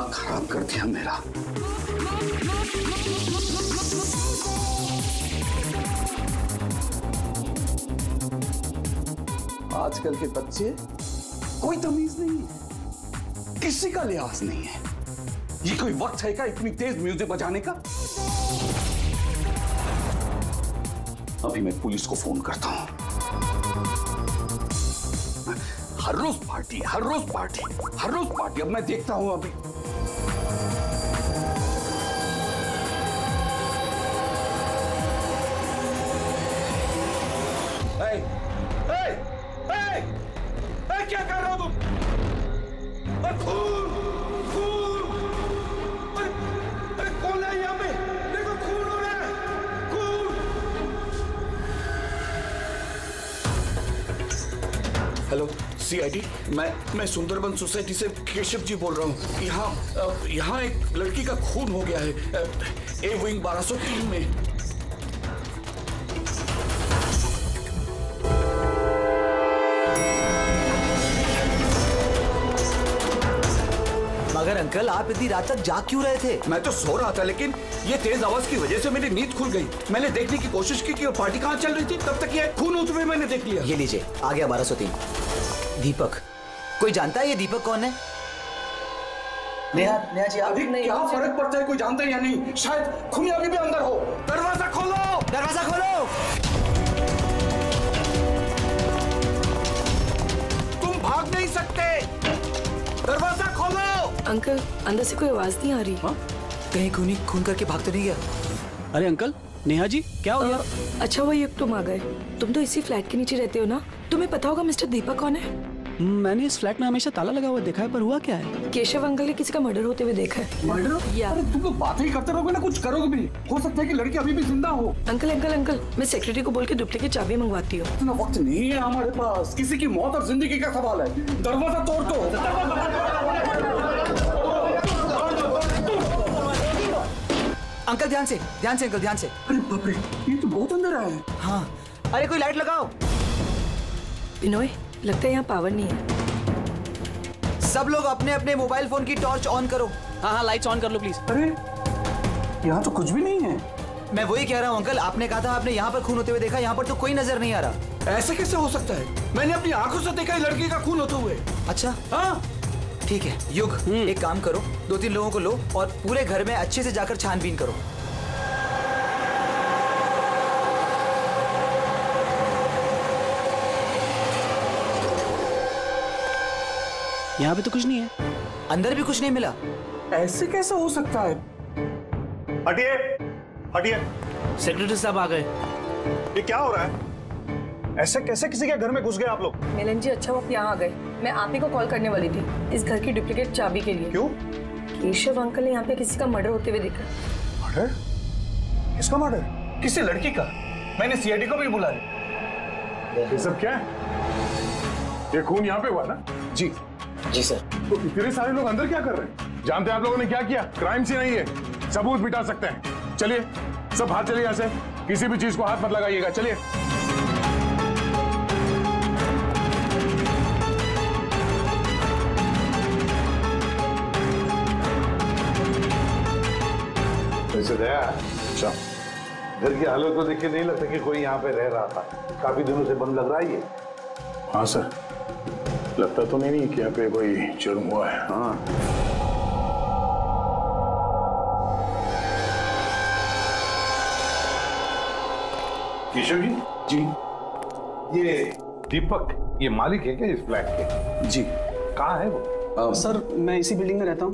दिमाग खराब कर दिया मेरा। आजकल के बच्चे कोई तमीज नहीं है, किसी का लिहाज नहीं है। ये कोई वक्त है क्या इतनी तेज म्यूजिक बजाने का? अभी मैं पुलिस को फोन करता हूं। हर रोज पार्टी, हर रोज पार्टी, हर रोज पार्टी। अब मैं देखता हूं अभी। क्या कर रहे हो तुम? खून, खून! अरे कौन है यहाँ पे? देखो खून हो रहा है, खून! हेलो सीआईडी, मैं सुंदरबन सोसाइटी से केशव जी बोल रहा हूँ। यहाँ एक लड़की का खून हो गया है, ए विंग 1203 में। मगर अंकल आप इतनी रात तक जाग क्यों रहे थे? मैं तो सो रहा था, लेकिन ये तेज आवाज की वजह से मेरी नींद खुल गई। मैंने देखने की कोशिश की कि वो पार्टी कहाँ चल रही थी, तब तक ये खून होते हुए मैंने देख लिया। ये लीजिए, आ गया 1203। दीपक, कोई जानता है ये दीपक कौन है? नेहा जी, अभी क्या फर्क पड़ता है कोई जानता है या नहीं? शायद खूनी अभी भी अंदर हो। दरवाजा खोलो, दरवाजा खोलो। तुम भाग नहीं सकते, दरवाजा खोलो। अंकल, अंदर से कोई आवाज नहीं आ रही। कहीं खूनी खून करके भाग तो नहीं गया? अरे अंकल, नेहा जी क्या हो गया? अच्छा हुआ ये तुम आ गए। तुम तो इसी फ्लैट के नीचे रहते हो ना, तुम्हें पता होगा मिस्टर दीपक कौन है? मैंने इस फ्लैट में हमेशा ताला लगा हुआ देखा है, पर हुआ क्या है? केशव अंकल ने किसी का मर्डर होते हुए देखा है। मर्डर? या अरे तुम लोग बातें ही करते रहोगे ना, कुछ करोगे भी। हो सकता है कि लड़की अभी भी जिंदा हो। अंकल, मैं सेक्रेटरी को बोल के डुप्लीकेट चाबी मंगवाती हूँ। इतना वक्त नहीं है हमारे पास, किसी की मौत और जिंदगी का सवाल है। दरवाजा तोड़ दो। अंकल ध्यान से अंकल, ध्यान से। अरे बाप रे, ये तो बहुत अंदर है। हाँ, अरे कोई लाइट लगाओ। बिनोय, लगता है यहाँ पावर नहीं है। सब लोग अपने अपने मोबाइल फोन की टॉर्च ऑन करो। हाँ, लाइट्स ऑन कर लो प्लीज। अरे यहाँ तो कुछ भी नहीं है। मैं वही कह रहा हूँ अंकल, आपने कहा था आपने यहाँ पर खून होते हुए देखा, यहाँ पर तो कोई नजर नहीं आ रहा। ऐसे कैसे हो सकता है? मैंने अपनी आंखों से देखा लड़की का खून होते हुए। अच्छा हाँ ठीक है युग, एक काम करो, 2-3 लोगों को लो और पूरे घर में अच्छे से जाकर छानबीन करो। यहाँ पे तो कुछ नहीं है। अंदर भी कुछ नहीं मिला। ऐसे कैसे हो सकता है? हटिए, हटिए। सेक्रेटरी साहब आ गए। ये क्या हो रहा है? ऐसे कैसे किसी के घर में घुस गए आप लोग? मिलन जी, अच्छा आप यहाँ आ गए। मैं आप ही को कॉल करने वाली थी इस घर की डुप्लीकेट चाबी के लिए। क्यों? केशव अंकल ने यहाँ पे किसी का मर्डर होते हुए देखा। मर्डर? किसका मर्डर? किसी लड़की का। मैंने सीआईडी को भी बुलाया। ये सब क्या है? ये खून यहाँ पे हुआ ना? जी सर। तो इतने सारे लोग अंदर क्या कर रहे हैं? जानते हैं आप लोगों ने क्या किया? क्राइम सीन नहीं है, सबूत मिटा सकते हैं। चलिए सब बाहर चलिए यहाँ से, किसी भी चीज को हाथ मत लगाइएगा। चलिए। वैसे दया, अच्छा, घर की हालत को देख के नहीं लगता कि कोई यहाँ पे रह रहा था। काफी दिनों से बंद लग रहा है ये। हाँ सर, लगता तो नहीं कि यहाँ पे कोई जुर्म हुआ है। हाँ, केशव जी। जी। ये दीपक, ये मालिक है क्या इस फ्लैट के? जी। कहाँ है वो? सर मैं इसी बिल्डिंग में रहता हूँ।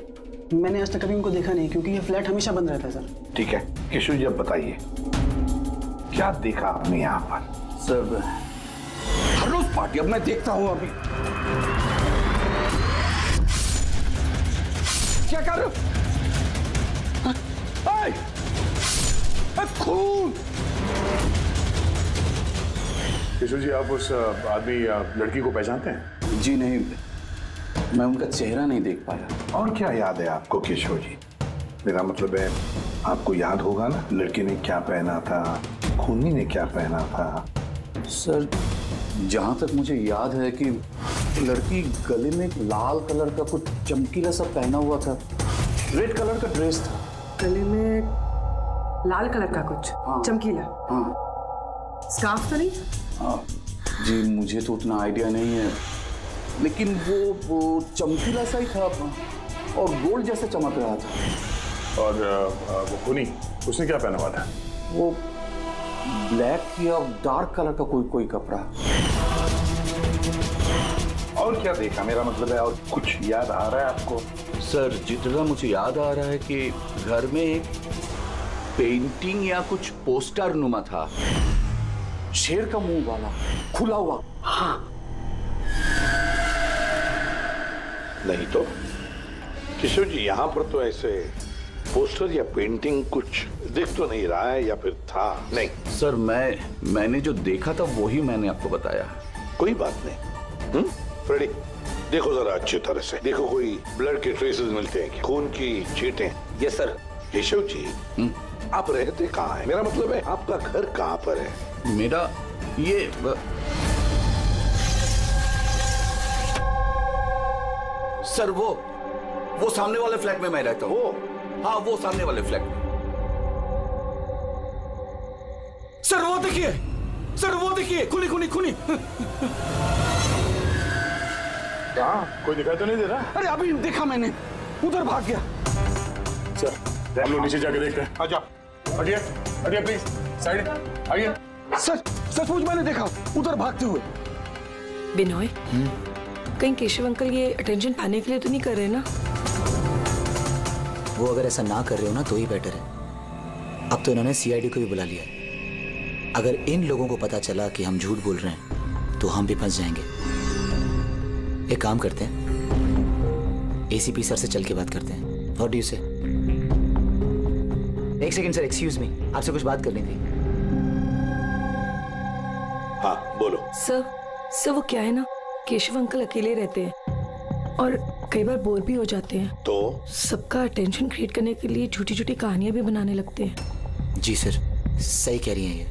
मैंने आज तक कभी उनको देखा नहीं, क्योंकि ये फ्लैट हमेशा बंद रहता है सर। ठीक है केशव जी, अब बताइए क्या देखा आपने यहाँ पर? सर हर रोज पार्टी, अब मैं देखता हूँ अभी। क्या कर रहे हो? खून! केशव जी, आप उस आदमी लड़की को पहचानते हैं? जी नहीं, मैं उनका चेहरा नहीं देख पाया। और क्या याद है आपको केशव जी? मेरा मतलब है आपको याद होगा ना, लड़की ने क्या पहना था, खूनी ने क्या पहना था? सर जहां तक मुझे याद है कि लड़की गले में लाल कलर का कुछ चमकीला सा पहना हुआ था रेड कलर का ड्रेस था। गले में लाल कलर का कुछ चमकीला। स्कार्फ तो नहीं? जी मुझे तो उतना आइडिया नहीं है, लेकिन वो चमकीला सा ही था और गोल्ड जैसे चमक रहा था। और वो खूनी, उसने क्या पहना हुआ था? वो ब्लैक या डार्क कलर का कोई कपड़ा। और क्या देखा, मेरा मतलब है और कुछ याद आ रहा है आपको? सर जितना मुझे याद आ रहा है कि घर में एक पेंटिंग या कुछ पोस्टर नुमा था, शेर का मुंह वाला, खुला हुआ। हाँ नहीं तो किशोर जी, यहाँ पर तो ऐसे पोस्टर या पेंटिंग कुछ दिख तो नहीं रहा है, या फिर था? नहीं सर, मैंने जो देखा था वही मैंने आपको बताया। कोई बात नहीं। फ्रेडी, देखो जरा अच्छी तरह से देखो, कोई ब्लड के ट्रेसेस मिलते हैं क्या? खून की छींटें? Yes sir. केशव जी, आप रहते कहाँ हैं? मेरा मतलब है आपका घर कहाँ पर है? मेरा ये सर वो सामने वाले फ्लैट में मैं रहता हूँ। हाँ, वो सामने वाले फ्लैट में। सर वो देखिए, खुनी। कहाँ? कोई दिखाई तो नहीं दे रहा? अरे अभी देखा मैंने, उधर भाग गया। सर हम लोग नीचे जाके देखते हैं। आजा, हटिए प्लीज, साइड आइए। सर सचमुच मैंने देखा उधर भागते हुए। बिनोय, कहीं केशव अंकल ये अटेंशन पाने के लिए तो नहीं कर रहे ना? वो अगर ऐसा ना कर रहे हो ना तो ही बेटर है। अब तो इन्होंने सीआईडी को भी बुला लिया है। अगर इन लोगों को पता चला कि हम झूठ बोल रहे हैं तो हम भी फंस जाएंगे। एक काम करते हैं, एसीपी सर से चल के बात करते हैं। व्हाट डू यू से? एक सेकंड सर, एक्सक्यूज मी, आपसे कुछ बात करनी थी। हाँ बोलो। सर वो क्या है ना, केशव अंकल अकेले रहते हैं और कई बार बोर भी हो जाते हैं, तो सबका अटेंशन क्रिएट करने के लिए छोटी छोटी कहानियां भी बनाने लगते हैं। जी सर, सही कह रही हैं ये।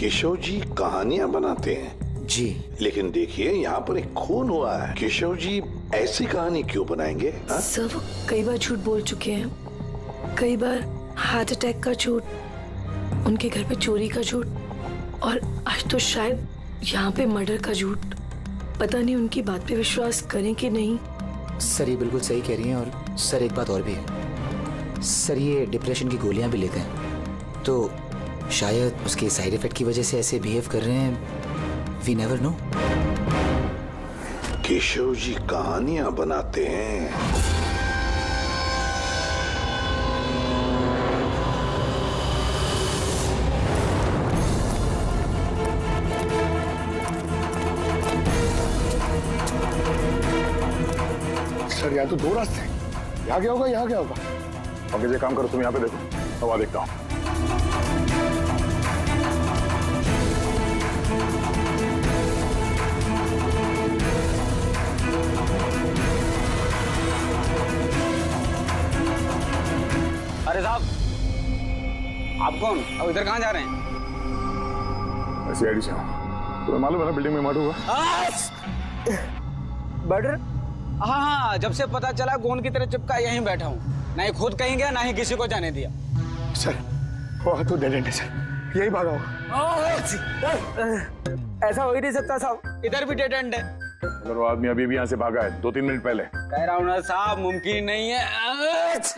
केशव जी कहानियां बनाते हैं? जी। लेकिन देखिए, यहाँ पर एक खून हुआ है, केशव जी ऐसी कहानी क्यों बनाएंगे? सर वो कई बार झूठ बोल चुके हैं, कई बार हार्ट अटैक का झूठ, उनके घर पे चोरी का झूठ, और आज तो शायद यहाँ पे मर्डर का झूठ। पता नहीं उनकी बात पे विश्वास करें कि नहीं। सर ये बिल्कुल सही कह रही हैं। और सर एक बात और भी है, सर ये डिप्रेशन की गोलियां भी लेते हैं, तो शायद उसके साइड इफेक्ट की वजह से ऐसे बिहेव कर रहे हैं। We never know. Keshav ji कहानियां बनाते हैं? सर यहाँ तो दो रास्ते हैं, यहाँ क्या होगा, यहाँ क्या होगा? अब ये काम करो, तुम यहाँ पे देखो, हवा देखता हूँ। अरे साहब, आप कौन? अब इधर कहाँ जा रहे हैं? सीआईडी से हूँ। तुम्हें मालूम है ना बिल्डिंग में मर्डर हुआ? मर्डर? हाँ, जब से पता चला गोंद की तरह चिपका यहीं बैठा हूँ। ना ही खुद कहीं गया, ना ही किसी को जाने दिया। सर वो तो डेड एंड है सर, यही भागा होगा। ऐसा हो ही नहीं सकता साहब, इधर भी डेड एंड है। अगर वो आदमी अभी भी यहाँ से भागा है 2-3 मिनट पहले। कह रहा हूँ ना साहब, मुमकिन नहीं है।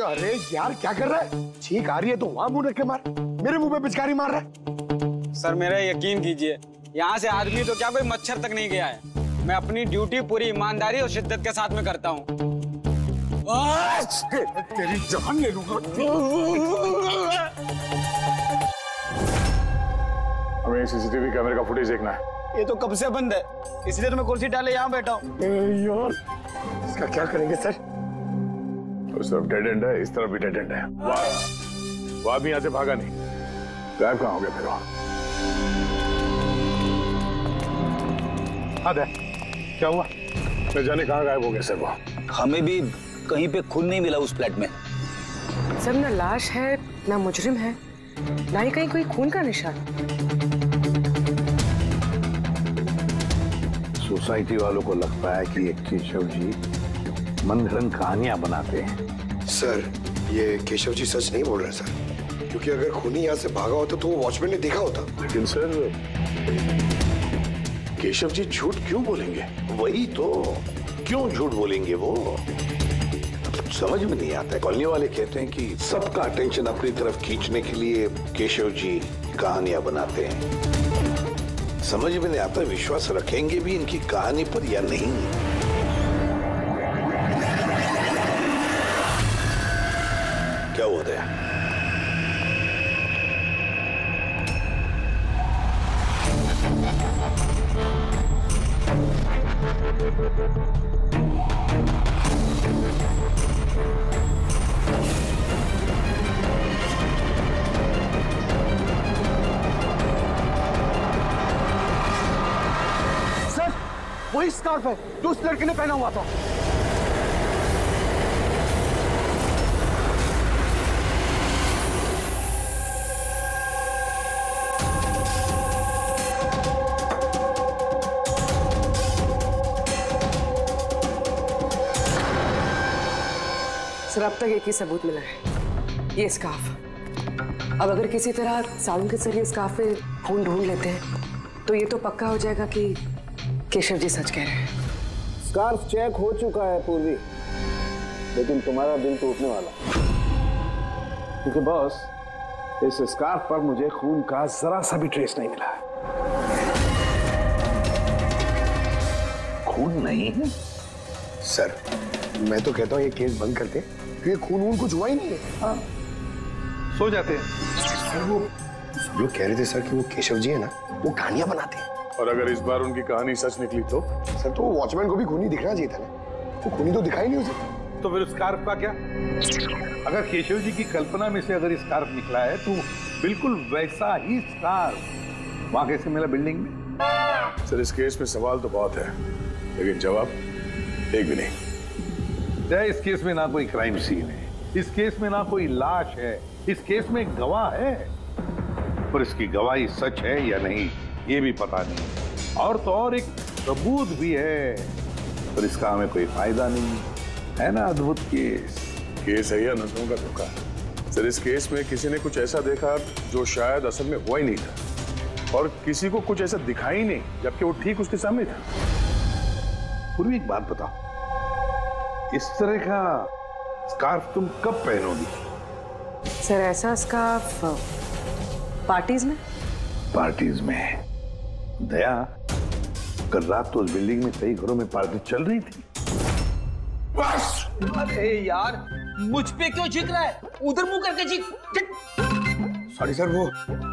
अरे यार क्या कर रहा है? छींक आ रही है तो वहाँ मुंह रख के मार, मेरे मुंह पे पिचकारी मार रहा है। सर मेरा यकीन कीजिए, यहाँ से आदमी तो क्या कोई मच्छर तक नहीं गया है। मैं अपनी ड्यूटी पूरी ईमानदारी और शिद्दत के साथ में करता हूँ। तेरी जान ले लूंगा। हमें सीसीटीवी कैमरे का फुटेज देखना है। ये तो कब से बंद है, इसलिए तो मैं कुर्सी डाले यहाँ बैठा हूँ। यार इसका क्या करेंगे सर? उस तरफ डेड एंड है, इस तरफ भी डेड एंड है। वो आदमी यहाँ से भागा नहीं, गायब कहाँ हो गया फिर? हाँ क्या हुआ? न जाने कहाँ गायब हो गया सर वो। हमें भी कहीं पे खून नहीं मिला उस फ्लैट में। सर न लाश है, ना मुजरिम है, ना ही कहीं कोई खून का निशान। सोसाइटी वालों को लगता है कि ये केशव जी मनगढ़ंत कहानियां बनाते हैं, सर, ये केशव जी सच नहीं बोल रहे सर, क्योंकि अगर खूनी यहाँ से भागा होता तो वो वॉचमैन ने देखा होता। लेकिन सर, केशव जी झूठ क्यों बोलेंगे? वही तो, क्यों झूठ बोलेंगे वो? समझ में नहीं आता है। कॉलोनी वाले कहते हैं कि सबका अटेंशन अपनी तरफ खींचने के लिए केशव जी कहानियां बनाते हैं। समझ में नहीं आता विश्वास रखेंगे भी इनकी कहानी पर या नहीं। क्या हुआ था? सर, वही स्कार्फ है जो उस लड़के ने पहना हुआ था। सर, अब तक एक ही सबूत मिला है, ये स्कार्फ। अब अगर किसी तरह सालून के जरिए स्कार्फ पे खून ढूंढ लेते हैं तो ये तो पक्का हो जाएगा कि केशव जी सच कह रहे हैं। स्कार्फ चेक हो चुका है पूर्वी, लेकिन तुम्हारा दिल टूटने वाला, क्योंकि बॉस, इस स्कार्फ पर मुझे खून का जरा सा भी ट्रेस नहीं मिला। खून नहीं है? सर, मैं तो कहता हूँ ये केस बंद करते, क्योंकि खून वून कुछ हुआ ही नहीं है। हाँ, सो जाते हैं। सर, वो सब लोग कह रहे थे सर कि वो केशव जी है ना, वो कहानियां बनाते हैं। और अगर इस बार उनकी कहानी सच निकली तो? सर, तो वॉचमैन को भी खूनी दिखना चाहिए था ना, वो खूनी तो दिखाई नहीं उसे। तो फिर स्कार्फ का क्या? अगर केशव जी की कल्पना में से अगर स्कार्फ निकला है तो बिल्कुल वैसा ही स्कार्फ वहां कैसे मिला बिल्डिंग में? सर, इस केस में सवाल तो बहुत है, लेकिन जवाब एक भी नहीं। इस केस में ना कोई क्राइम सीन है, इस केस में ना कोई लाश है, इस केस में एक गवाह है, पर इसकी गवाही सच है या नहीं ये भी पता नहीं। और तो और एक सबूत भी है, पर इसका हमें कोई फायदा नहीं है ना। अद्भुत केस है या नजरों का धोखा? सर, इस केस में किसी ने कुछ ऐसा देखा जो शायद असल में हुआ ही नहीं था, और किसी को कुछ ऐसा दिखाई नहीं जबकि वो ठीक उसके सामने था। पूर्वी, एक बात बताओ, इस तरह का स्कार्फ तुम कब पहनोगी? सर, ऐसा स्कार्फ पार्टीज में। पार्टीज में? दया, कल रात तो उस बिल्डिंग में कई घरों में पार्टी चल रही थी। बस! अरे यार, मुझ पे क्यों चीख रहा है? उधर मुंह करके चीख। सॉरी सर, वो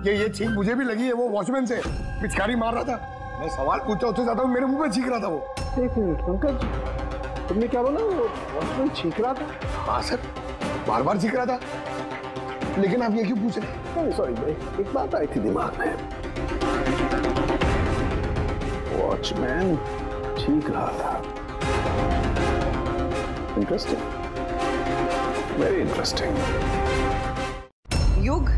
ये चीख मुझे भी लगी है, वो वॉचमैन से पिचकारी मार रहा था। मैं सवाल पूछता उससे ज्यादा मेरे मुंह पे चीख रहा था वो। एक मिनट पंकज, तुमने क्या बोला? वो वॉचमैन चीख रहा था? हाँ सर, बार बार चीख रहा था, लेकिन आप ये क्यों पूछ रहे? सॉरी भाई, एक बात आई थी दिमाग में। वॉचमैन चीख रहा था। Interesting, very interesting. युग,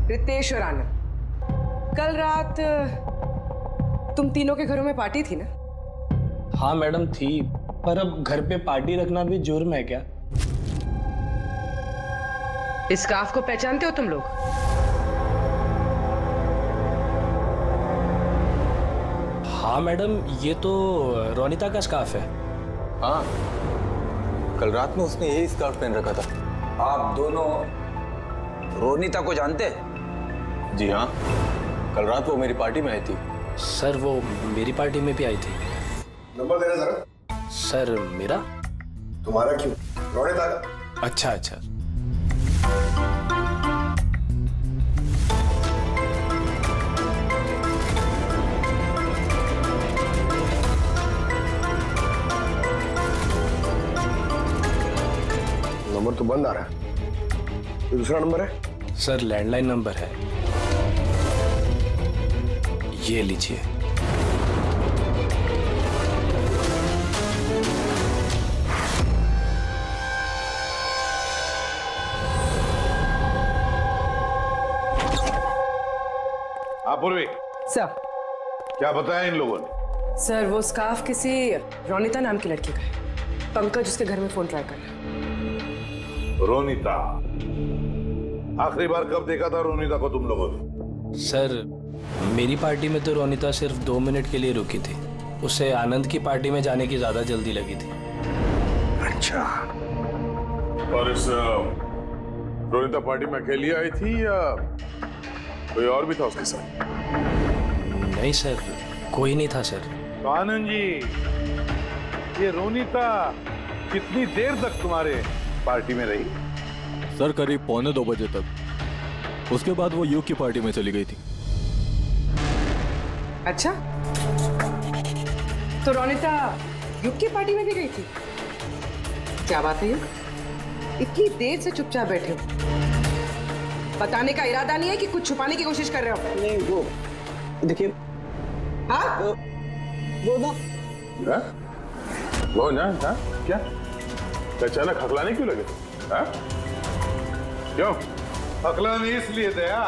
रितेश और आनंद, कल रात तुम तीनों के घरों में पार्टी थी ना? हाँ मैडम थी, पर अब घर पे पार्टी रखना भी जुर्म है क्या? इस स्कार्फ को पहचानते हो तुम लोग? हाँ मैडम, ये तो रोनिता का स्कार्फ है। हाँ, कल रात में उसने यही स्कार्फ पहन रखा था। आप दोनों रोनिता को जानते हैं? जी हाँ, कल रात वो मेरी पार्टी में आई थी। सर, वो मेरी पार्टी में भी आई थी। नंबर देना जरा। सर, मेरा? तुम्हारा क्यों? रोनिता का। अच्छा अच्छा। नंबर तो बंद आ रहा है। ये दूसरा नंबर है? सर, लैंडलाइन नंबर है, ये लीजिए। पूर्वी सर, क्या बताया इन लोगों ने? सर, वो स्कार्फ किसी रोनिता नाम की लड़की का है। पंकज उसके घर में फोन ट्राई कर रहा है। रोनिता, आखिरी बार कब देखा था रोनिता को तुम लोगों ने? सर, मेरी पार्टी में तो रोनिता सिर्फ 2 मिनट के लिए रुकी थी। उसे आनंद की पार्टी में जाने की ज्यादा जल्दी लगी थी। अच्छा। और इस रोनिता पार्टी में अकेली आई थी या कोई और भी था उसके साथ? नहीं सर, कोई नहीं था सर। तो आनंद जी, ये रोनिता कितनी देर तक तुम्हारे पार्टी में रही? सर, करीब 1:45 बजे तक। उसके बाद वो युग की पार्टी में चली गई थी। अच्छा, तो रोनिता युग की पार्टी में भी गई थी? क्या बात है युग, इतनी देर से चुपचाप बैठे हो? बताने का इरादा नहीं है कि कुछ छुपाने की कोशिश कर रहे हो? नहीं, वो देखिए। हाँ, वो ना वो ना हाँ? क्या अचानक हकलाने क्यों लगे? हाँ? क्यों हकलाने? इसलिए दया,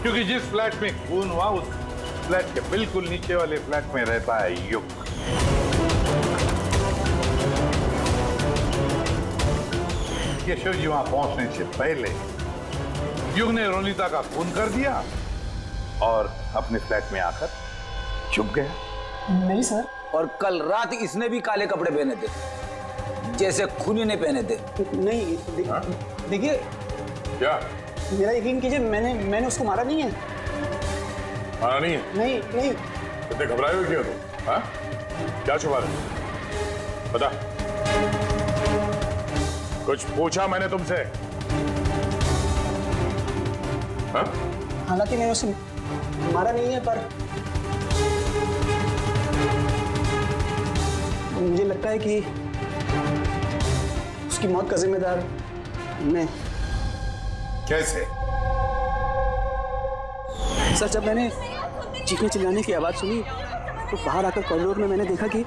क्योंकि जिस फ्लैट में खून हुआ उस फ्लैट के बिल्कुल नीचे वाले फ्लैट में रहता है युग। केशव जी वहां पहुंचने से पहले युग ने रोनिता का खून कर दिया और अपने फ्लैट में आकर छुप गया। नहीं सर। और कल रात इसने भी काले कपड़े पहने थे, जैसे खूनी ने पहने थे। नहीं, देखिए। क्या? मेरा यकीन कीजिए, मैंने उसको मारा नहीं है। मारा नहीं है? नहीं नहीं। इतने घबराए हुए क्यों तुम? हाँ? क्या छुपा रहे? बता। कुछ पूछा मैंने तुमसे? हाँ? हालांकि मैंने उसे मारा नहीं है, पर मुझे लगता है कि उसकी मौत का जिम्मेदार मैं। कैसे? सर, जब मैंने चीखने चिल्लाने की आवाज सुनी तो बाहर आकर कॉरिडोर में मैंने देखा कि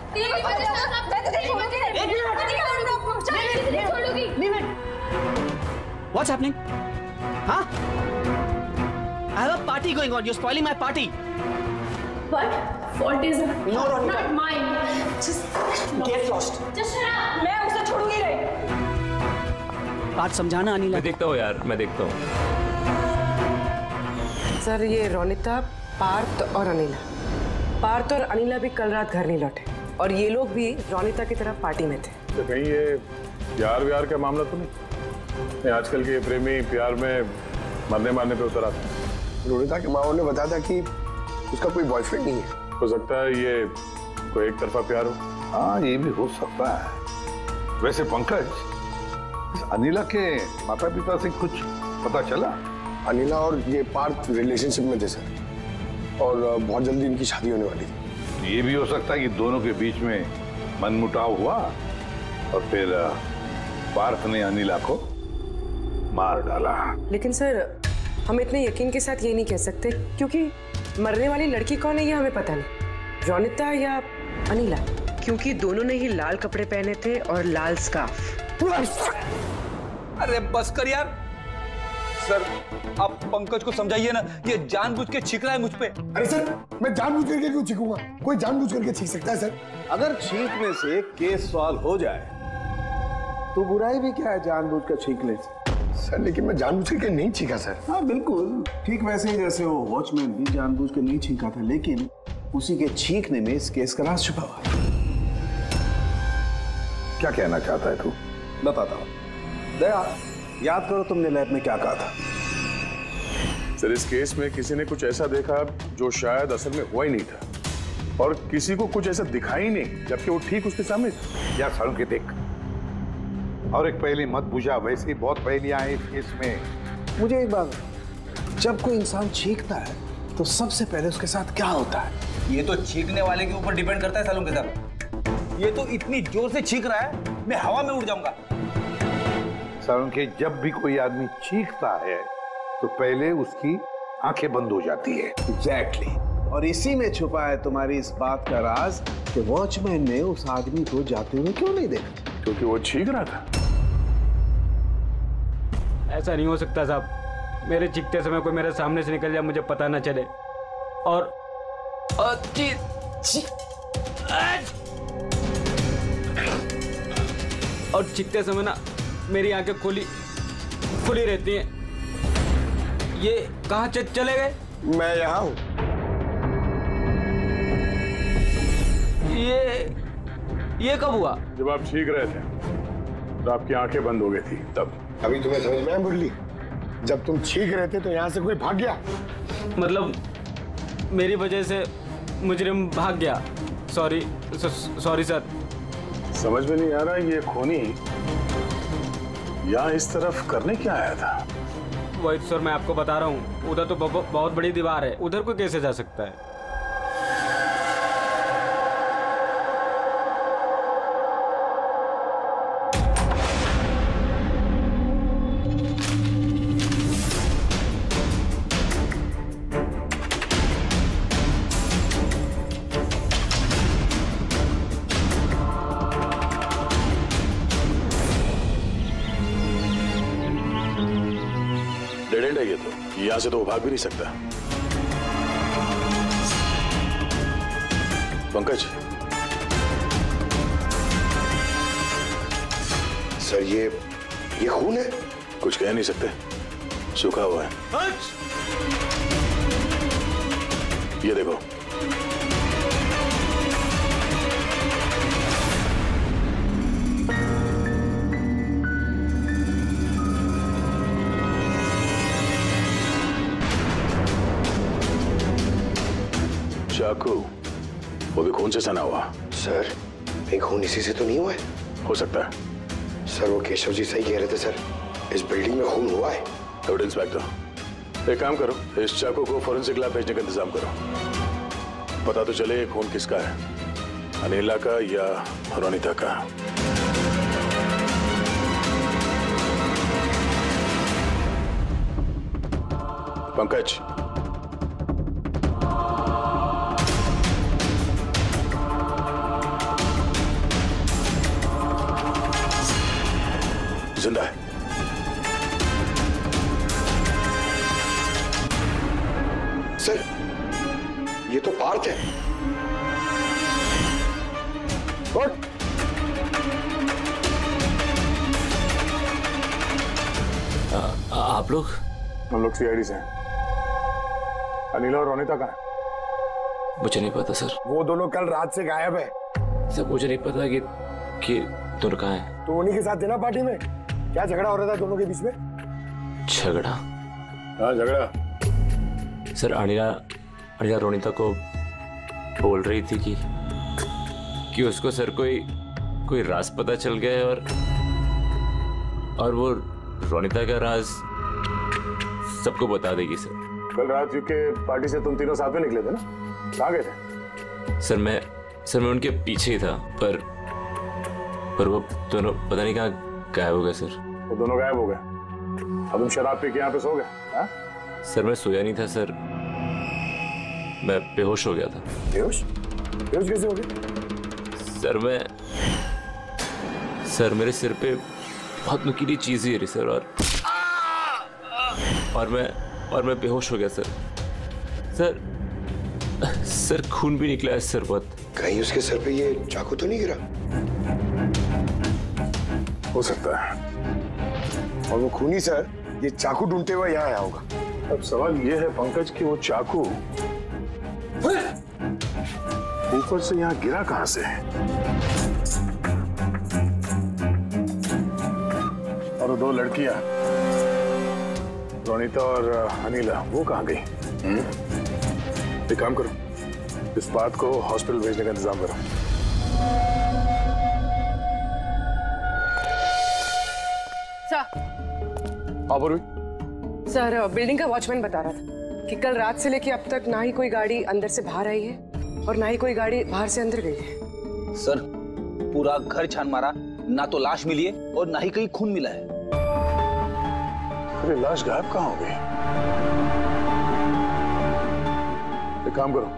What's happening? Huh? I have a party going on. You're spoiling my party. What? Fault is No, Ronika. not mine. Just Get lost. Just shut up. मैं उसे छोड़ूंगी नहीं। बात समझाना अनिला। मैं देखता हूँ यार, मैं देखता हूँ। सर, ये रोनिता, पार्थ और अनिला। पार्थ और अनिला भी कल रात घर नहीं लौटे और ये लोग भी रोनिता की तरफ पार्टी में थे। तो कहीं ये प्यार व्यार का मामला तो नहीं? आजकल के प्रेमी प्यार में मरने मारने पे उतर आते हैं। रोनिता के माँ ने बताया था कि उसका कोई बॉयफ्रेंड नहीं है। हो सकता है ये कोई एक तरफा प्यार हो। हाँ, ये भी हो सकता है। वैसे पंकज, इस अनिला के माता पिता से कुछ पता चला? अनिला और ये पार्थ रिलेशनशिप में थे सर, और बहुत जल्दी इनकी शादी होने वाली थी। ये भी हो सकता है कि दोनों के बीच में मनमुटाव हुआ और फिर पार्थ ने अनिला को मार डाला। लेकिन सर, हम इतने यकीन के साथ ये नहीं कह सकते क्योंकि मरने वाली लड़की कौन है ये हमें पता नहीं, रोनिता या अनिला, क्योंकि दोनों ने ही लाल कपड़े पहने थे और लाल स्कार्फ। अरे बस कर यार। सर, आप पंकज को समझाइए ना, ये जानबूझ के छींक रहा है मुझ पे। अरे सर, मैं जानबूझ करके क्यों छींकूंगा? कोई जानबूझ करके छींक सकता है सर? अगर छींकने से केस सॉल्व हो जाए तो बुराई भी क्या है जानबूझ कर छींकने से? सर, लेकिन मैं जानबूझ करके नहीं छींका सर। हाँ बिल्कुल, ठीक वैसे ही जैसे वो वॉचमैन भी जानबूझ कर नहीं छींका था, लेकिन उसी के छींकने में इस केस का राज छुपा हुआ है। क्या कहना चाहता है तू? बताता हूँ। दया, याद करो तुमने लैब में क्या कहा था? सर, इस केस में किसी ने कुछ ऐसा देखा जो शायद असल में हुआ ही नहीं था, और किसी को कुछ ऐसा दिखाई नहीं, जबकि वो ठीक उसके सामने था। या सड़ों के देख, और एक पहेली मत बुझा, वैसे ही बहुत पहेलियां हैं इस केस में। मुझे एक बात, जब कोई इंसान छींकता है तो सबसे पहले उसके साथ क्या होता है? ये तो छींकने वाले के ऊपर डिपेंड करता है सालों के साथ। ये तो इतनी जोर से छींक रहा है, मैं हवा में उड़ जाऊंगा। सड़ों के, जब भी कोई आदमी छींकता है तो पहले उसकी आंखें बंद हो जाती है। एग्जैक्टली। और इसी में छुपा है तुम्हारी इस बात का राज कि वॉचमैन ने उस आदमी को जाते हुए क्यों नहीं देखा? क्योंकि वो छींक रहा था। ऐसा नहीं हो सकता साहब, मेरे चीखते समय कोई मेरे सामने से निकल जाए, मुझे पता ना चले। और चीखते समय ना मेरी आंखें खुली रहती हैं। ये कहाँ चले गए? मैं यहाँ हूँ। ये कब हुआ? जब आप छींक रहे थे तो आपकी आंखें बंद हो गई थी तब। अभी तुम्हें समझ में आया मुरली? जब तुम छींक रहे थे तो यहाँ से कोई भाग गया। मतलब मेरी वजह से मुजरिम भाग गया। Sorry sir. समझ में नहीं आ रहा ये खूनी यहाँ इस तरफ करने क्या आया था? वही सर मैं आपको बता रहा हूँ, उधर तो बहुत बड़ी दीवार है, उधर कोई कैसे जा सकता है? डेड एंड है ये तो, यहाँ से तो वो भाग भी नहीं सकता। पंकज सर ये खून है? कुछ कह नहीं सकते, सूखा हुआ है। ये देखो। चाकू, वो भी खून से सना हुआ। सर ये खून इसी से तो नहीं हुआ है? हो सकता है। सर वो केशव जी सही कह रहे थे सर, इस बिल्डिंग में खून हुआ है। एविडेंस इंस्पेक्टर, एक काम करो, इस चाकू को फोरेंसिक लैब भेजने का इंतजाम करो। पता तो चले ये खून किसका है, अनिला का या रोनिता का। पंकज, जिंदा है। सर ये तो पार्थ है। आप लोग? हम लोग सीआईडी से हैं। अनिला और रोनिता कहाँ है? मुझे नहीं पता सर। वो दोनों कल रात से गायब है। सर मुझे नहीं पता कि दोनों कहाँ हैं। तो उन्हीं के साथ थे ना पार्टी में? क्या झगड़ा हो रहा था दोनों के बीच में? झगड़ा? हाँ झगड़ा। सर अनिला रोनिता को बोल रही थी कि उसको सर कोई राज पता चल गया है और वो रोनिता का राज सबको बता देगी सर। कल रात के पार्टी से तुम तीनों साथ में निकले थे ना, कहाँ गए थे? सर मैं उनके पीछे ही था, पर वो दोनों पता नहीं कहाँ गायब हो गए सर। वो दोनों गायब हो गए? अब तुम शराब पी के यहाँ पे सो गए? हाँ? सर मैं सोया नहीं था सर, मैं बेहोश हो गया था। बेहोश कैसे हो गए? सर मेरे सिर पे बहुत नुकीली चीज गिरी सर और मैं बेहोश हो गया सर। सर खून भी निकला है सर बहुत। कहीं उसके सर पे ये चाकू तो नहीं गिरा? हो सकता है। और वो खूनी सर ये चाकू ढूंढते हुए यहाँ आया होगा। अब सवाल ये है पंकज कि वो चाकू ऊपर से यहाँ गिरा कहाँ से है? और वो दो लड़कियां रोनिता और अनिला वो कहाँ गई? एक काम करो, इस बात को हॉस्पिटल भेजने का इंतजाम करो। सर बिल्डिंग का वॉचमैन बता रहा था कि कल रात से लेके अब तक ना ही कोई गाड़ी अंदर से बाहर आई है और ना ही कोई गाड़ी बाहर से अंदर गई है। सर पूरा घर छान मारा, ना तो लाश मिली है और ना ही कहीं खून मिला है। अरे लाश गायब कहाँ हो गई? एक काम करो,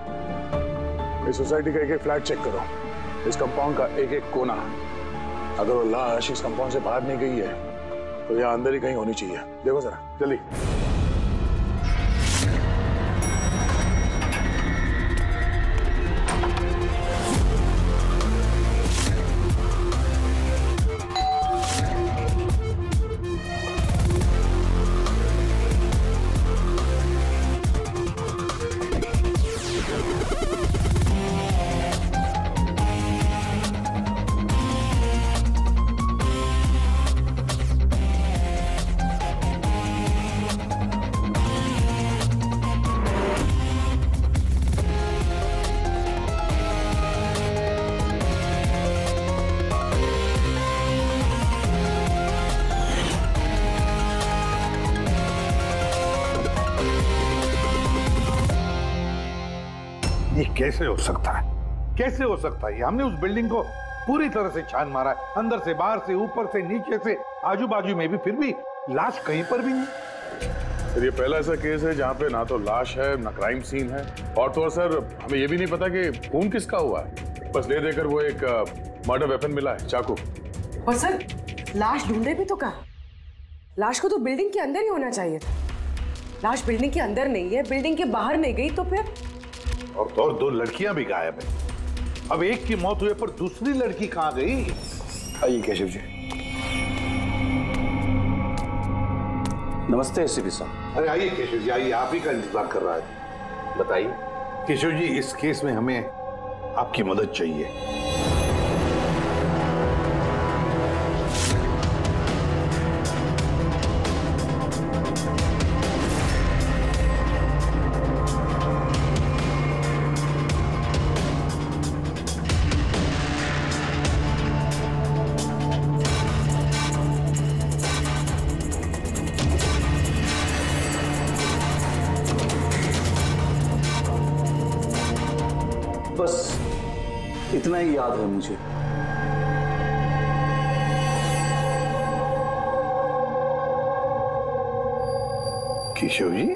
इस सोसाइटी का एक फ्लैट चेक करो, इस कंपाउंड का एक कोना। अगर वो लाश इस कंपाउंड से बाहर नहीं गई है तो यहाँ अंदर ही कहीं होनी चाहिए। देखो जरा जल्दी। ये कैसे हो सकता है? कैसे हो सकता है? हमने उस बिल्डिंग को पूरी तरह से छान मारा है, अंदर से, बाहर से, ऊपर से, नीचे से, आजू बाजू में भी, फिर भी लाश कहीं पर भी नहीं। सर ये पहला ऐसा केस है जहाँ पे ना तो लाश है ना क्राइम सीन है, और तो और सर हमें ये भी नहीं पता कि खून किसका हुआ है। बस ले देकर वो एक मर्डर वेपन मिला है, चाकू। और सर लाश ढूंढे भी तो कहाँ? लाश को तो बिल्डिंग के अंदर ही होना चाहिए था। लाश बिल्डिंग के अंदर नहीं है, बिल्डिंग के बाहर में गई तो फिर। और तो और 2 लड़कियां भी गायब है। अब एक की मौत हुई पर दूसरी लड़की कहाँ गई? आइए केशव जी। नमस्ते एसीपी साहब। अरे आइए केशव जी, आइए, आप ही का इंतजार कर रहा है। बताइए केशव जी, इस केस में हमें आपकी मदद चाहिए। बस इतना ही याद है मुझे। केशव जी,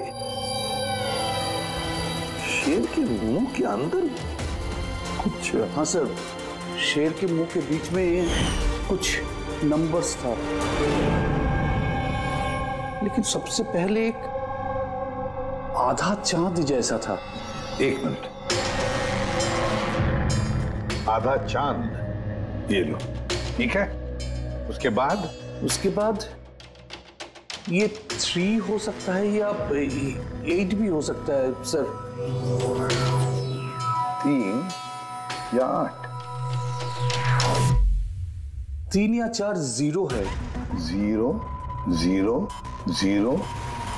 शेर के मुंह के अंदर कुछ? हाँ सर, शेर के मुंह के बीच में कुछ नंबर्स था, लेकिन सबसे पहले एक आधा चांद जैसा था। 1 मिनट, आधा चांद, ये लो, ठीक है। उसके बाद ये 3 हो सकता है या 8 भी हो सकता है सर। 3 या 8? 3 या 4 0 है। 0 0 0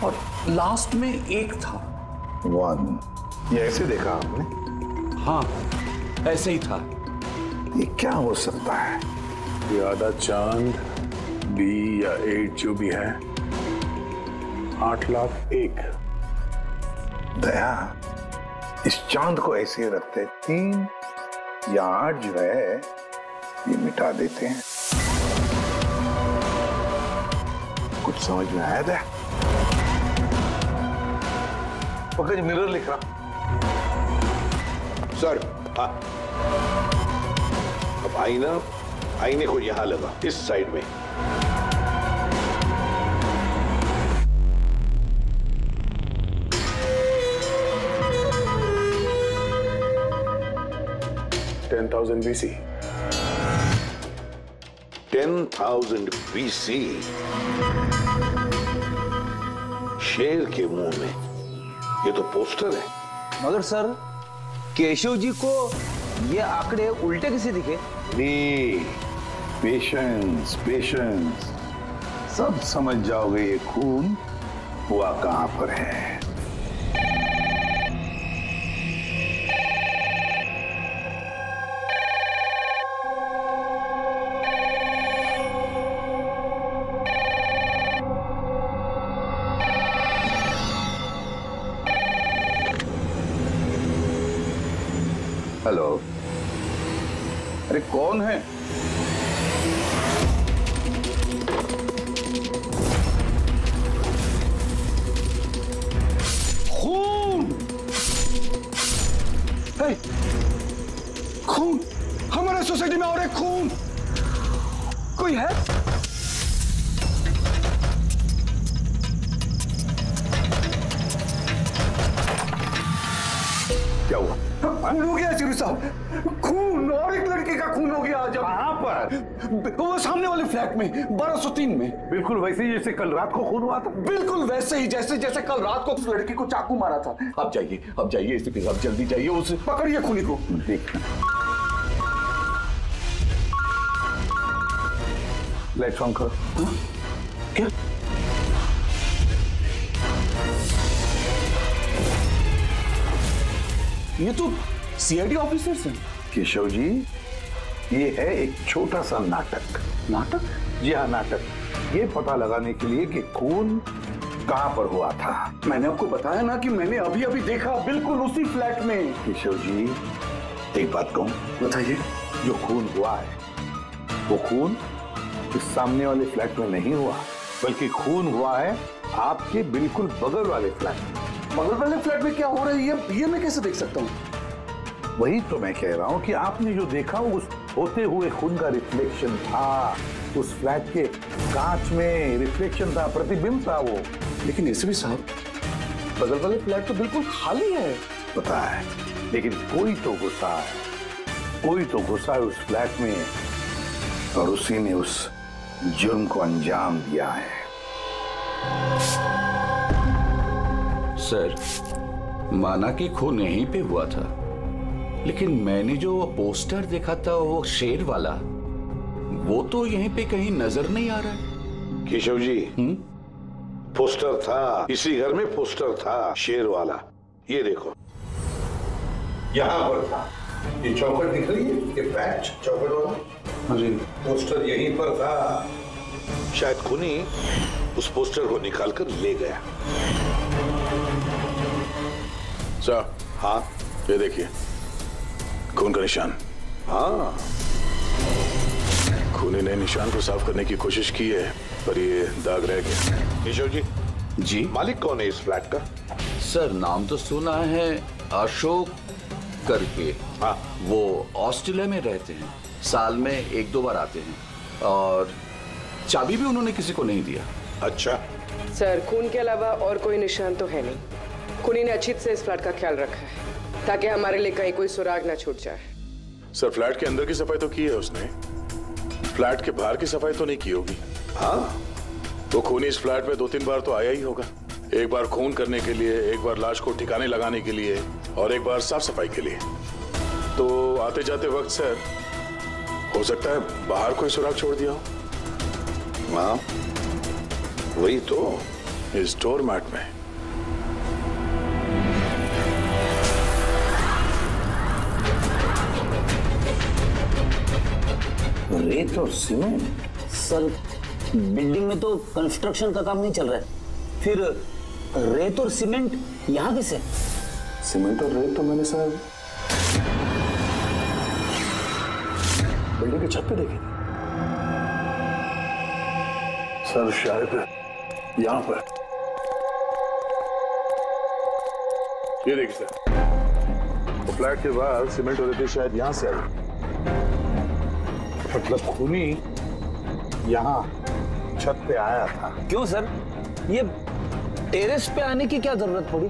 और लास्ट में 1 था। 1। ये ऐसे देखा आपने? हाँ, ऐसे ही था। ये क्या हो सकता है? ये आधा चांद, B या 8 जो भी है, 8,01,000। दया, इस चांद को ऐसे रखते, 3 या 8 जो है ये मिटा देते हैं। कुछ समझ में आया दया? पकड़, मिरर लिख रहा सर। हाँ, अब आईने को यहां लगा, इस साइड में। BC। 10,000 BC। शेर के मुंह में, ये तो पोस्टर है। मगर सर, केशव जी को ये आंकड़े उल्टे किसे दिखे? पेशेंस, पेशेंस, सब समझ जाओगे ये खून हुआ कहां पर है। हेलो, अरे कौन है? खून! खून! हमारे सोसाइटी में और एक खून! कोई है? क्या हुआ? खून हो गया चिरू साहब, खून, और एक लड़के का खून हो गया आज। कहां पर? वो सामने वाले फ्लैट में, 1203 में। बिल्कुल वैसे ही जैसे कल रात को खून हुआ था। बिल्कुल वैसे ही जैसे कल रात को उस लड़की को चाकू मारा था। अब जाइए एसीपी साहब, जल्दी जाइए, उसे पकड़िए खूनी को। लाइट्स ऑन करो। क्या? ये तो सीआईडी ऑफिसर्स हैं। केशव जी, ये है एक छोटा सा नाटक। नाटक? जी हाँ, नाटक। ये पता लगाने के लिए कि खून कहां पर हुआ था? मैंने आपको बताया ना कि मैंने अभी अभी देखा, बिल्कुल उसी फ्लैट में। केशव जी, एक बात कहूं? बताइए। जो खून हुआ है वो खून इस सामने वाले फ्लैट में नहीं हुआ, बल्कि खून हुआ है आपके बिल्कुल बगल वाले फ्लैट में। बगल वाले फ्लैट में क्या हो रहा है ये मैं कैसे देख सकता हूँ? वही तो मैं कह रहा हूँ कि आपने जो देखा उस होते हुए खून का रिफ्लेक्शन था, उस फ्लैट के कांच में रिफ्लेक्शन था, प्रतिबिंब था वो। लेकिन एसपी साहब, बगल वाले फ्लैट तो बिल्कुल खाली है। पता है, लेकिन कोई तो घुसा है, कोई तो घुसा है उस फ्लैट में और उसी ने उस जुर्म को अंजाम दिया है। सर, माना कि खून यहीं पे हुआ था, लेकिन मैंने जो पोस्टर देखा था वो शेर वाला, वो तो यहीं पे कहीं नजर नहीं आ रहा है। केशव जी, पोस्टर था, इसी घर में पोस्टर था शेर वाला। ये देखो, यहां पर था। ये चौखट दिख रही है, ये पैच चौखट वाला। जी। पोस्टर यहीं पर था। शायद खूनी उस पोस्टर को निकालकर ले गया। सर, हाँ, ये देखिए, खून का निशान। हाँ, खूनी ने निशान को साफ करने की कोशिश की है, पर ये दाग रह गया। केशव जी, जी, मालिक कौन है इस फ्लैट का? सर, नाम तो सुना है, अशोक करके। हाँ, वो ऑस्ट्रेलिया में रहते हैं, साल में 1-2 बार आते हैं, और चाबी भी उन्होंने किसी को नहीं दिया। अच्छा सर, खून के अलावा और कोई निशान तो है नहीं। खूनी ने अच्छी से इस फ्लैट का ख्याल रखा है ताकि हमारे लिए कहीं कोई सुराग ना छूट जाए। सर, फ्लैट के अंदर की सफाई तो की है उसने, फ्लैट के बाहर की सफाई तो नहीं की होगी। हाँ, वो खूनी इस फ्लैट में 2-3 बार तो आया ही होगा। एक बार खून करने के लिए, एक बार लाश को ठिकाने लगाने के लिए, और एक बार साफ सफाई के लिए। तो आते जाते वक्त सर, हो सकता है बाहर कोई सुराग छोड़ दिया हो। हाँ, वही तो, इस डोर मैट में। रेत और सीमेंट? सर, बिल्डिंग में तो कंस्ट्रक्शन का काम नहीं चल रहा है, फिर रेत और सीमेंट यहाँ कैसे? सीमेंट और रेत तो मैंने सर बिल्डिंग की छत पे देखी सर, शायद यहाँ पर। ये देखिए सर, तो फ्लैट के बाहर सीमेंट और रेत शायद यहाँ से आई। मतलब खूनी यहाँ छत पे आया था। क्यों सर, ये टेरेस पे आने की क्या जरूरत पड़ी?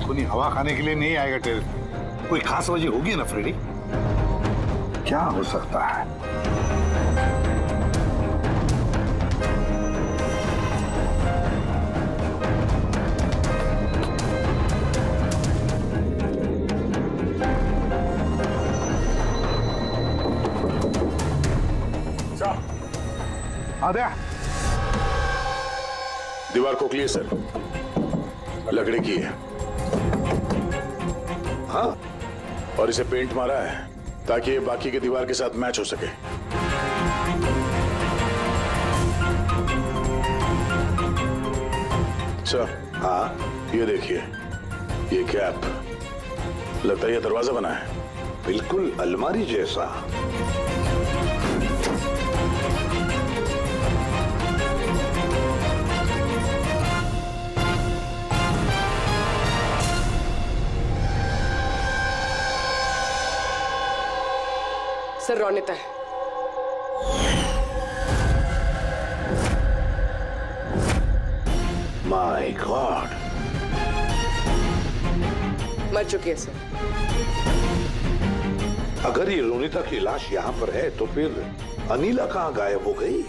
खूनी हवा खाने के लिए नहीं आएगा टेरेस पे, कोई खास वजह होगी ना फ्रेडी? क्या हो सकता है? दीवार खोखली है सर, लकड़ी की है। हाँ, और इसे पेंट मारा है ताकि ये बाकी के दीवार के साथ मैच हो सके। सर, हाँ, ये देखिए, ये कैप, लगता है ये दरवाजा बना है। बिल्कुल अलमारी जैसा। सर, रोनिता है। माय गॉड, मर चुकी है सर। अगर ये रोनिता की लाश यहाँ पर है तो फिर अनीला कहाँ गायब हो गई?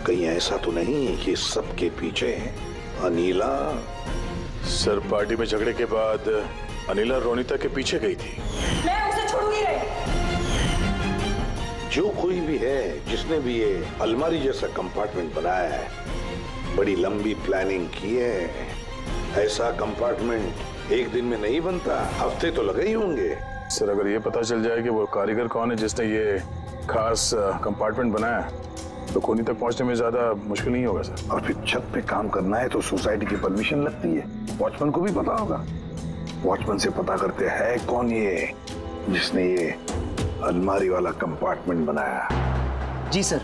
कहीं ऐसा तो नहीं कि सबके पीछे अनीला? सर, पार्टी में झगड़े के बाद अनीला रोनिता के पीछे गई थी। मैं उसे छोड़ूंगी नहीं। जो कोई भी है, जिसने भी ये अलमारी जैसा कंपार्टमेंट बनाया है, बड़ी लंबी प्लानिंग की है। ऐसा कंपार्टमेंट एक दिन में नहीं बनता, हफ्ते तो लगे ही होंगे। सर, अगर ये पता चल जाए कि वो कारीगर कौन है जिसने ये खास कंपार्टमेंट बनाया, तो खूनी तक पहुंचने में ज्यादा मुश्किल नहीं होगा सर। और फिर छत पे काम करना है तो सोसाइटी की परमिशन लगती है। वॉचमैन को भी पता होगा। वॉचमैन से पता करते है कौन ये जिसने ये अलमारी वाला कंपार्टमेंट बनाया। जी सर,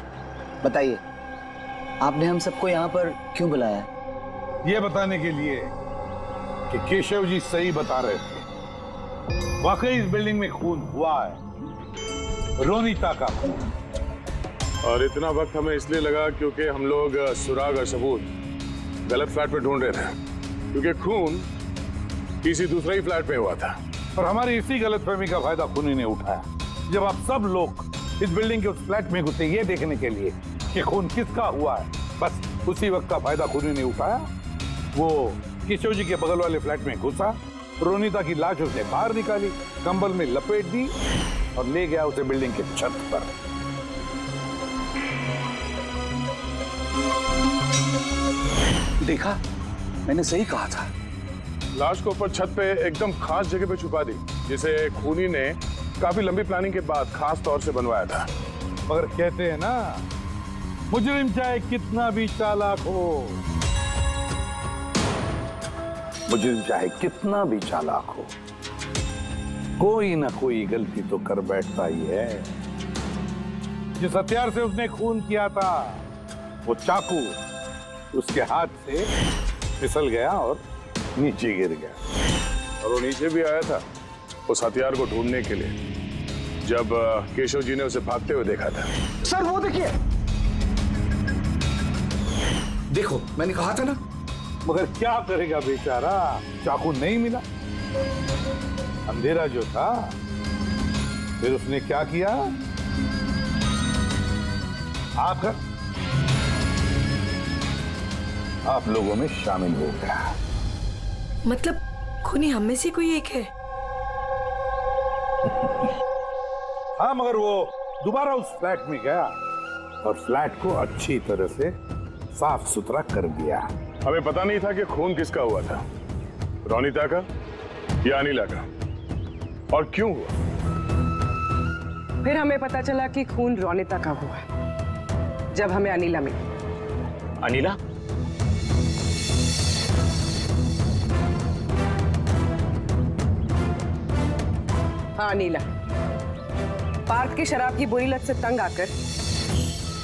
बताइए आपने हम सबको यहाँ पर क्यों बुलाया? ये बताने के लिए कि केशव जी सही बता रहे थे। वाकई इस बिल्डिंग में खून हुआ है, रोनीता का खून। और इतना वक्त हमें इसलिए लगा क्योंकि हम लोग सुराग और सबूत गलत फ्लैट पे ढूंढ रहे थे, क्योंकि खून किसी दूसरे ही फ्लैट पे हुआ था। और हमारी इसी गलतफहमी का फायदा खूनी ने उठाया। जब आप सब लोग इस बिल्डिंग के उस फ्लैट में घुसे ये देखने के लिए कि खून किसका हुआ है, बस उसी वक्त का फायदा खूनी ने उठाया। वो केशव जी के बगल वाले फ्लैट में घुसा, रोनीता की लाश उसने बाहर निकाली, कंबल में लपेट दी और ले गया उसे बिल्डिंग के छत पर। देखा, मैंने सही कहा था। लाश को ऊपर छत पे एकदम खास जगह पे छुपा दी, जिसे खूनी ने काफी लंबी प्लानिंग के बाद खास तौर से बनवाया था। मगर कहते हैं ना, मुजरिम चाहे कितना भी चालाक हो, मुजरिम चाहे कितना भी चालाक हो, कोई ना कोई गलती तो कर बैठता ही है। जिस हथियार से उसने खून किया था वो चाकू उसके हाथ से फिसल गया और नीचे गिर गया। और वो नीचे भी आया था उस हथियार को ढूंढने के लिए, जब केशव जी ने उसे भागते हुए देखा था। सर वो देखिए, देखो मैंने कहा था ना। मगर क्या करेगा बेचारा, चाकू नहीं मिला। अंधेरा जो था, फिर उसने क्या किया, आकर आप लोगों में शामिल हो गया। मतलब खूनी हम में से कोई एक है? हाँ, मगर वो दोबारा उस फ्लैट में गया और फ्लैट को अच्छी तरह से साफ सुथरा कर दिया। हमें पता नहीं था कि खून किसका हुआ था, रोनीता का या अनिला का, और क्यों हुआ। फिर हमें पता चला कि खून रोनीता का हुआ है, जब हमें अनिला मिली। अनिला? हाँ, अनिला। पार्थ की शराब की बुरी लत से तंग आकर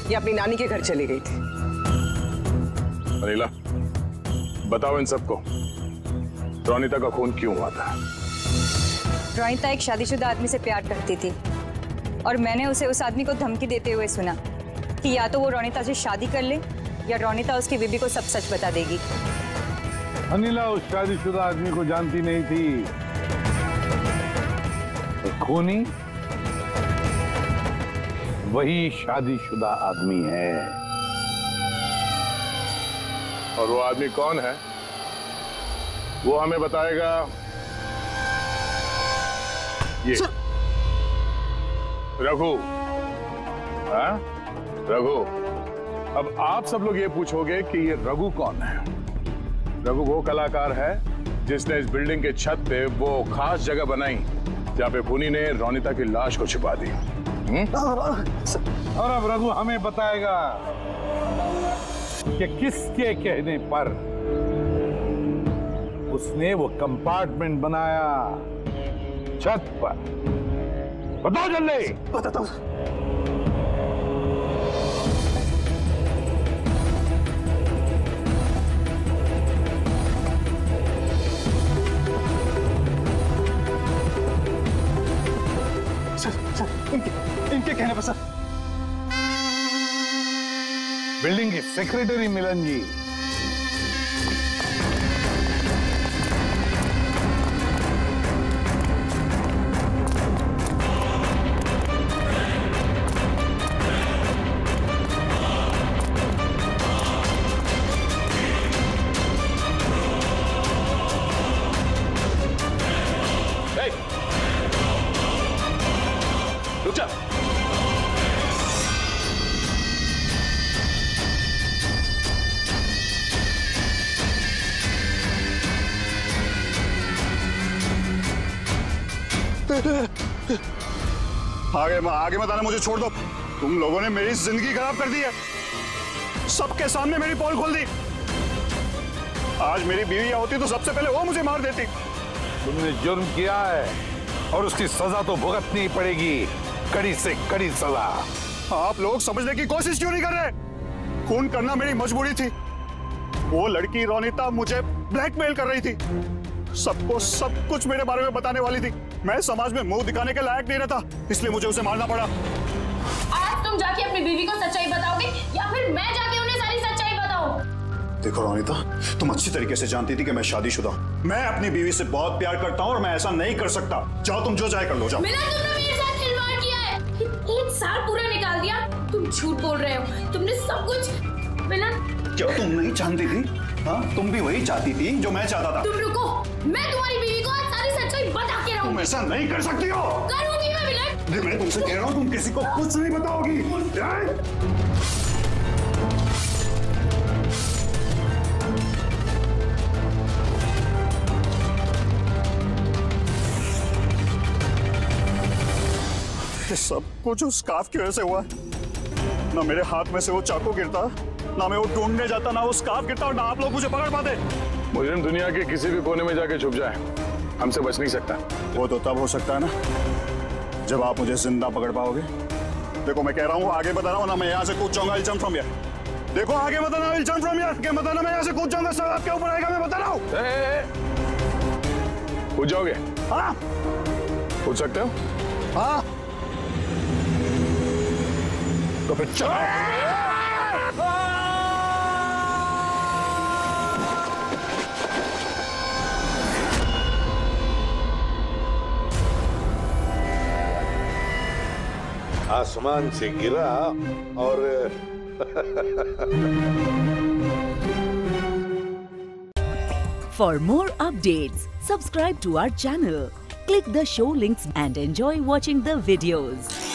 ये अपनी नानी के घर चली गई थी। अनिला, बताओ इन सबको, रोनीता का खून क्यों हुआ था? रोनीता एक शादीशुदा आदमी से प्यार करती थी और मैंने उसे उस आदमी को धमकी देते हुए सुना कि या तो वो रोनीता से शादी कर ले या रोनीता उसकी बीबी को सब सच बता देगी। अनिला उस शादीशुदा आदमी को जानती नहीं थी। तो खूनी वही शादीशुदा आदमी है। और वो आदमी कौन है वो हमें बताएगा ये रघु। हाँ रघु, अब आप सब लोग ये पूछोगे कि ये रघु कौन है। रघु वो कलाकार है जिसने इस बिल्डिंग के छत पे वो खास जगह बनाई जहाँ पे खूनी ने रोनीता की लाश को छिपा दी। और अब रघु हमें बताएगा कि किसके कहने पर उसने वो कंपार्टमेंट बनाया छत पर। बताओ जल्दी। बताता हूं। इनके कहने पर सर। बिल्डिंग के सेक्रेटरी मिलन जी। रुक जा। आगे मत आना, मुझे छोड़ दो। तुम लोगों ने मेरी जिंदगी खराब कर दी है। सबके सामने मेरी पोल खोल दी। आज मेरी बीवी होती तो सबसे पहले वो मुझे मार देती। तुमने जुर्म किया है और उसकी सजा तो भुगतनी ही पड़ेगी, कड़ी से कड़ी सजा। आप लोग समझने की कोशिश क्यों नहीं कर रहे? खून करना मेरी मजबूरी थी। वो लड़की रोनिता मुझे ब्लैकमेल कर रही थी, सबको सब कुछ मेरे बारे में बताने वाली थी। मैं समाज में मुंह दिखाने के लायक नहीं रहता, इसलिए मुझे उसे मारना पड़ा। आज तुम जाके अपनी बीवी को सच्चाई बताओगे या फिर मैं जाके उन्हें सारी सच्चाई बताऊं? देखो रोनिता, तुम अच्छी तरीके से जानती थी कि मैं शादीशुदा हूं। मैं अपनी बीवी से बहुत प्यार करता हूं और मैं ऐसा नहीं कर सकता। जाओ, तुम जो चाहे कर लो, जाओ। मिलन, तुमने मेरे साथ खिलवाड़ किया है। 1 साल पूरा निकाल दिया। तुम झूठ बोल रहे हो, तुमने सब कुछ। मिलन, क्या तुम नहीं जानती थी? हाँ, तुम भी वही चाहती थी जो मैं चाहता था। तुम रुको, मैं तुम्हारी बीवी को आज सारी सच्चाई बता के रहूंगी। तुम ऐसा नहीं कर सकती हो। करूंगी मैं मिलन। मैं तुमसे कह रहा हूँ, तुम किसी को कुछ नहीं बताओगी। सब कुछ उस स्कार्फ की वजह से हुआ। ना मेरे हाथ में से वो चाकू गिरता, ना मैं वो ढूंढने जाता, ना वो स्कार्फ गिरता और ना आप लोग मुझे पकड़ पाते। मुजरिम दुनिया के किसी भी कोने में जाके छुप जाए, हमसे बच नहीं सकता। वो तो तब हो सकता है ना जब आप मुझे जिंदा पकड़ पाओगे। देखो मैं कह रहा हूँ, आगे बता रहा हूँ ना, मैं यहाँ से कूद जाऊंगा। I'll jump from here। देखो आगे बताना, I'll jump from here। क्या बताना, मैं यहाँ से कूद जाऊंगा, सब आपके ऊपर आएगा, मैं बता रहा हूँ। कूद जाओगे? हाँ, कूद सकते हो? हाँ, तो फिर चलो। आसमान से गिरा और For more updates, subscribe to our channel, click the show links and enjoy watching the videos.